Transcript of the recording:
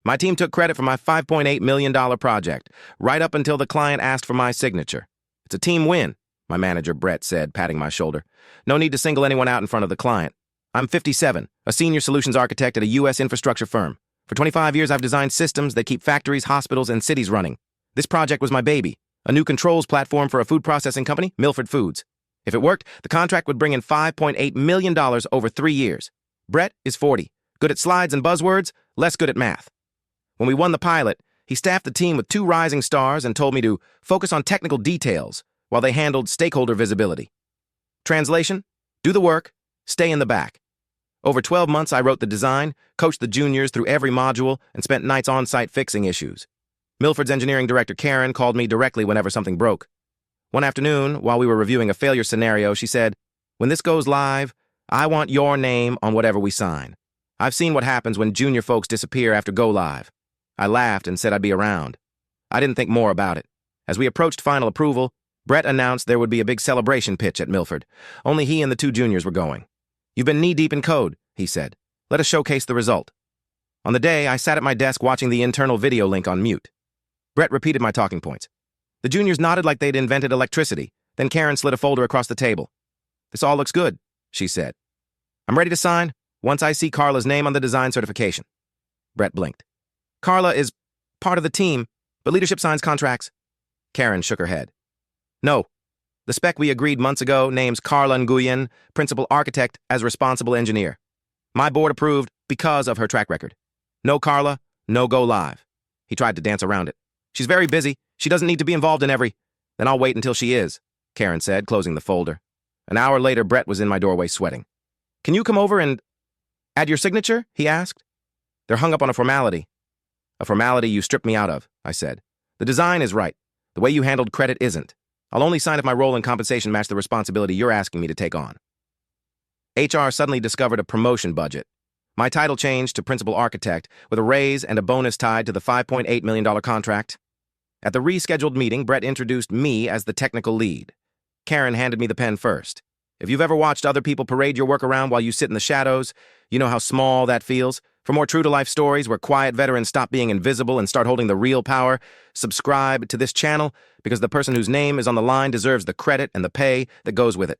My team took credit for my $5.8 million project, right up until the client asked for my signature. It's a team win, my manager Brett said, patting my shoulder. No need to single anyone out in front of the client. I'm 57, a senior solutions architect at a U.S. infrastructure firm. For 25 years, I've designed systems that keep factories, hospitals, and cities running. This project was my baby, a new controls platform for a food processing company, Milford Foods. If it worked, the contract would bring in $5.8 million over 3 years. Brett is 40, good at slides and buzzwords, less good at math. When we won the pilot, he staffed the team with 2 rising stars and told me to focus on technical details while they handled stakeholder visibility. Translation: do the work, stay in the back. Over 12 months, I wrote the design, coached the juniors through every module, and spent nights on-site fixing issues. Milford's engineering director, Karen, called me directly whenever something broke. One afternoon, while we were reviewing a failure scenario, she said, "When this goes live, I want your name on whatever we sign. I've seen what happens when junior folks disappear after go live." I laughed and said I'd be around. I didn't think more about it. As we approached final approval, Brett announced there would be a big celebration pitch at Milford. Only he and the 2 juniors were going. "You've been knee-deep in code," he said. "Let us showcase the result." On the day, I sat at my desk watching the internal video link on mute. Brett repeated my talking points. The juniors nodded like they'd invented electricity. Then Karen slid a folder across the table. "This all looks good," she said. "I'm ready to sign once I see Carla's name on the design certification." Brett blinked. "Carla is part of the team, but leadership signs contracts." Karen shook her head. "No. The spec we agreed months ago names Carla Nguyen, principal architect, as responsible engineer. My board approved because of her track record. No Carla, no go live." He tried to dance around it. "She's very busy. She doesn't need to be involved in every—" "Then I'll wait until she is," Karen said, closing the folder. An hour later, Brett was in my doorway sweating. "Can you come over and add your signature?" he asked. "They're hung up on a formality." "A formality you stripped me out of," I said. "The design is right. The way you handled credit isn't. I'll only sign if my role and compensation match the responsibility you're asking me to take on." HR suddenly discovered a promotion budget. My title changed to principal architect, with a raise and a bonus tied to the $5.8 million contract. At the rescheduled meeting, Brett introduced me as the technical lead. Karen handed me the pen first. If you've ever watched other people parade your work around while you sit in the shadows, you know how small that feels. For more true-to-life stories where quiet veterans stop being invisible and start holding the real power, subscribe to this channel because the person whose name is on the line deserves the credit and the pay that goes with it.